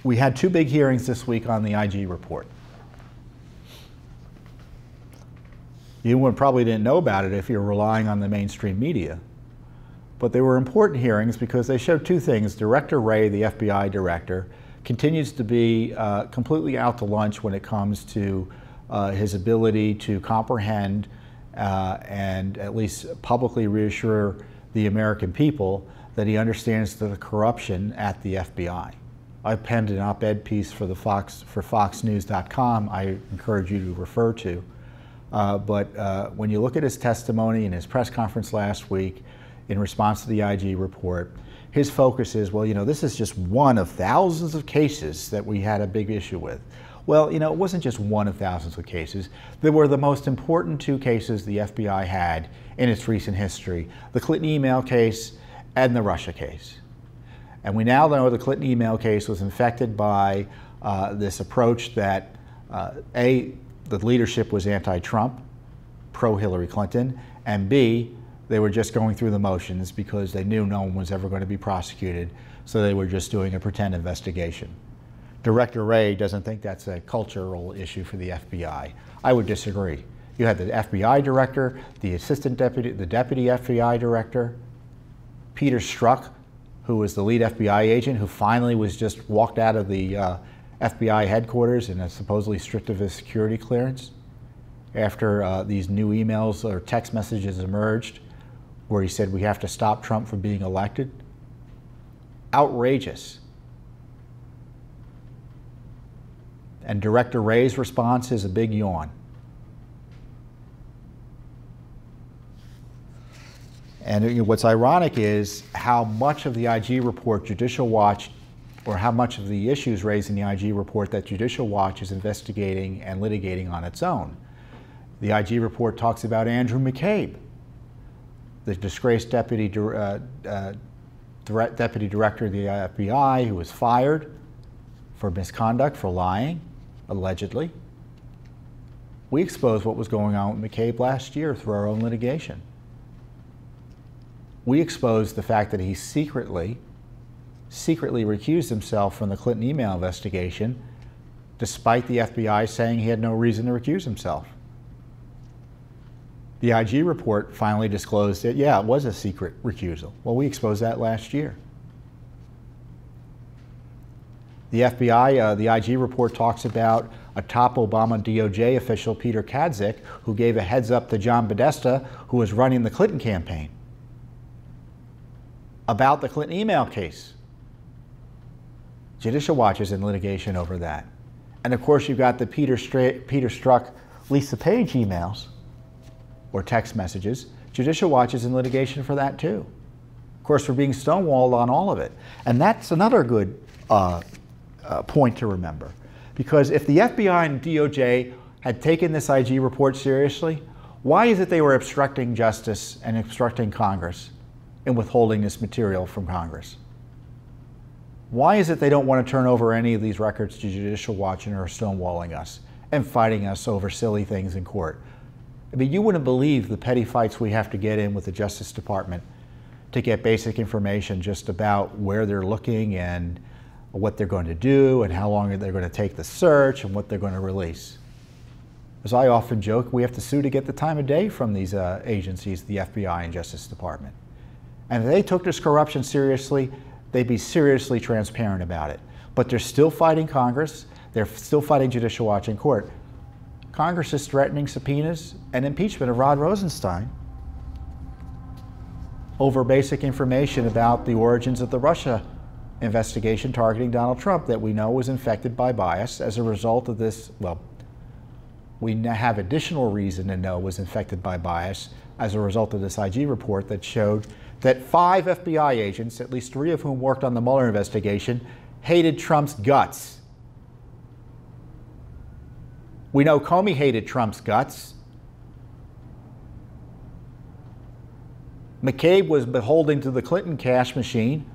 We had two big hearings this week on the IG report. You probably didn't know about it if you're relying on the mainstream media. But they were important hearings because they showed two things. Director Wray, the FBI director, continues to be completely out to lunch when it comes to his ability to comprehend and at least publicly reassure the American people that he understands the corruption at the FBI. I penned an op-ed piece for foxnews.com I encourage you to refer to. But when you look at his testimony and his press conference last week in response to the IG report, his focus is, well, you know, this is just one of thousands of cases that we had a big issue with. Well, you know, it wasn't just one of thousands of cases. There were the most important two cases the FBI had in its recent history, the Clinton email case and the Russia case. And we now know the Clinton email case was infected by this approach that, A, the leadership was anti-Trump, pro-Hillary Clinton, and B, they were just going through the motions because they knew no one was ever going to be prosecuted, so they were just doing a pretend investigation. Director Wray doesn't think that's a cultural issue for the FBI. I would disagree. You had the FBI director, the deputy FBI director, Peter Strzok, who was the lead FBI agent, who finally was just walked out of the FBI headquarters in a supposedly stripped of his security clearance after these new emails or text messages emerged where he said we have to stop Trump from being elected. Outrageous. And Director Wray's response is a big yawn. And what's ironic is how much of the IG report Judicial Watch, or how much of the issues raised in the IG report that Judicial Watch is investigating and litigating on its own. The IG report talks about Andrew McCabe, the disgraced deputy director of the FBI who was fired for misconduct, for lying, allegedly. We exposed what was going on with McCabe last year through our own litigation. We exposed the fact that he secretly recused himself from the Clinton email investigation, despite the FBI saying he had no reason to recuse himself. The IG report finally disclosed that, yeah, it was a secret recusal. Well, we exposed that last year. The FBI, the IG report talks about a top Obama DOJ official, Peter Kadzik, who gave a heads up to John Podesta, who was running the Clinton campaign, about the Clinton email case. Judicial Watch is in litigation over that. And of course, you've got the Peter Strzok, Lisa Page emails or text messages. Judicial Watch is in litigation for that too. Of course, we're being stonewalled on all of it. And that's another good point to remember. Because if the FBI and DOJ had taken this IG report seriously, why is it they were obstructing justice and obstructing Congress in withholding this material from Congress? Why is it they don't want to turn over any of these records to Judicial Watch and are stonewalling us and fighting us over silly things in court? I mean, you wouldn't believe the petty fights we have to get in with the Justice Department to get basic information just about where they're looking and what they're going to do and how long they're going to take the search and what they're going to release. As I often joke, we have to sue to get the time of day from these agencies, the FBI and Justice Department. And if they took this corruption seriously, they'd be seriously transparent about it. But they're still fighting Congress. They're still fighting Judicial Watch in court. Congress is threatening subpoenas and impeachment of Rod Rosenstein over basic information about the origins of the Russia investigation targeting Donald Trump that we know was infected by bias as a result of this. Well, we have additional reason to know was infected by bias as a result of this IG report that showed that 5 FBI agents, at least 3 of whom worked on the Mueller investigation, hated Trump's guts. We know Comey hated Trump's guts. McCabe was beholden to the Clinton cash machine.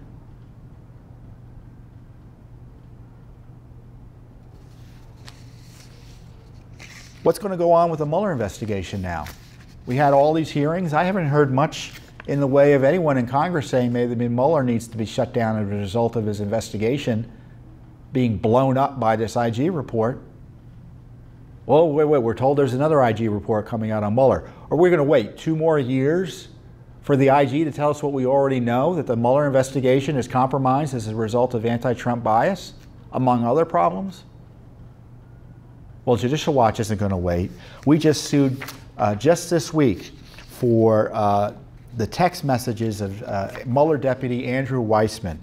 What's going to go on with the Mueller investigation now? We had all these hearings. I haven't heard much in the way of anyone in Congress saying maybe Mueller needs to be shut down as a result of his investigation being blown up by this IG report. Well, wait, we're told there's another IG report coming out on Mueller. Are we going to wait 2 more years for the IG to tell us what we already know, that the Mueller investigation is compromised as a result of anti-Trump bias, among other problems? Well, Judicial Watch isn't going to wait. We just sued just this week for the text messages of Mueller Deputy Andrew Weissmann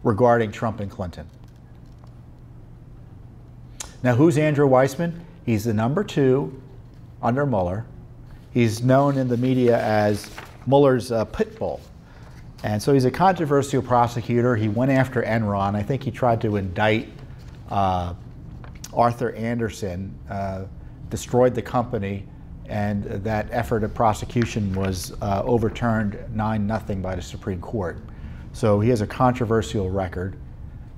regarding Trump and Clinton. Now, who's Andrew Weissmann? He's the number 2 under Mueller. He's known in the media as Mueller's pit bull. And so he's a controversial prosecutor. He went after Enron. I think he tried to indict Arthur Anderson, destroyed the company, and that effort of prosecution was overturned 9-0 by the Supreme Court. So he has a controversial record.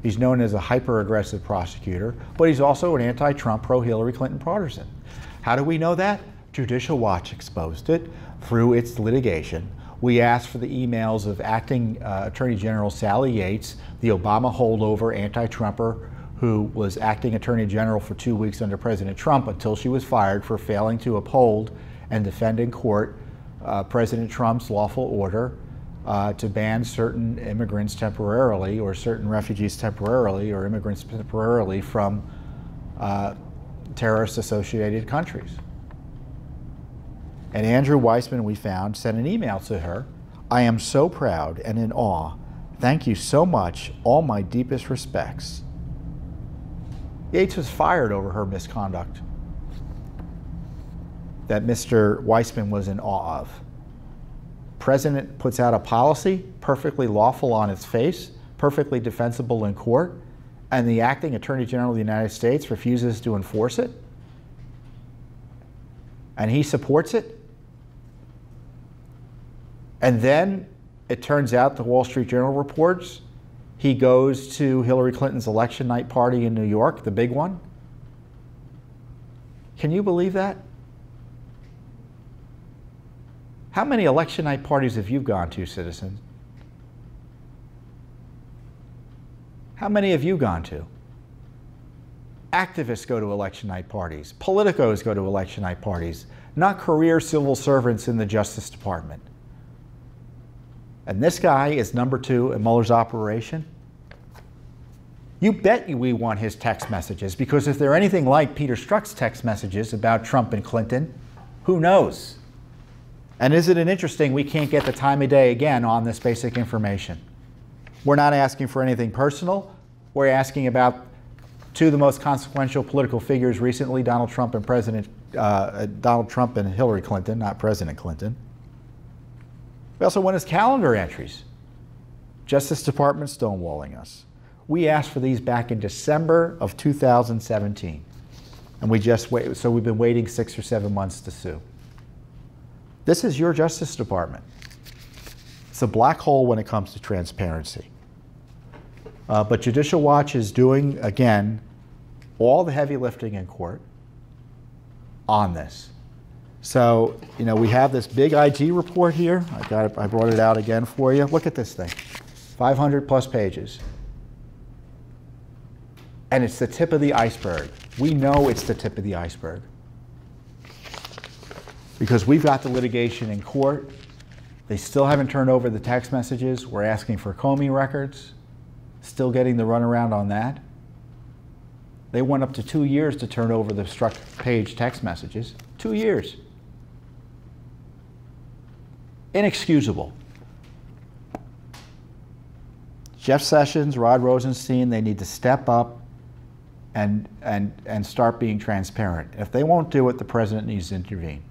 He's known as a hyper-aggressive prosecutor, but he's also an anti-Trump, pro-Hillary Clinton partisan. How do we know that? Judicial Watch exposed it through its litigation. We asked for the emails of acting Attorney General Sally Yates, the Obama holdover anti-Trumper who was acting Attorney General for 2 weeks under President Trump until she was fired for failing to uphold and defend in court President Trump's lawful order to ban certain immigrants temporarily, or certain refugees temporarily, or immigrants temporarily from terrorist-associated countries. And Andrew Weissmann, we found, sent an email to her. "I am so proud and in awe. Thank you so much. All my deepest respects." Yates was fired over her misconduct that Mr. Weissmann was in awe of. President puts out a policy, perfectly lawful on its face, perfectly defensible in court, and the acting Attorney General of the United States refuses to enforce it? And he supports it? And then it turns out, the Wall Street Journal reports, he goes to Hillary Clinton's election night party in New York, the big one. Can you believe that? How many election night parties have you gone to, citizens? How many have you gone to? Activists go to election night parties. Politicos go to election night parties, not career civil servants in the Justice Department. And this guy is number 2 in Mueller's operation. You bet we want his text messages, because if they're anything like Peter Strzok's text messages about Trump and Clinton, who knows? And isn't it interesting we can't get the time of day again on this basic information? We're not asking for anything personal. We're asking about 2 of the most consequential political figures recently, Donald Trump and Hillary Clinton, not President Clinton. We also want his calendar entries. Justice Department stonewalling us. We asked for these back in December of 2017. And we just wait, so we've been waiting 6 or 7 months to sue. This is your Justice Department. It's a black hole when it comes to transparency. But Judicial Watch is doing, again, all the heavy lifting in court on this. So, you know, we have this big IG report here. I brought it out again for you. Look at this thing, 500 plus pages. And it's the tip of the iceberg. We know it's the tip of the iceberg, because we've got the litigation in court. They still haven't turned over the text messages. We're asking for Comey records, still getting the runaround on that. They went up to 2 years to turn over the Strzok page text messages. 2 years. Inexcusable. Jeff Sessions, Rod Rosenstein, they need to step up and start being transparent. If they won't do it, the president needs to intervene.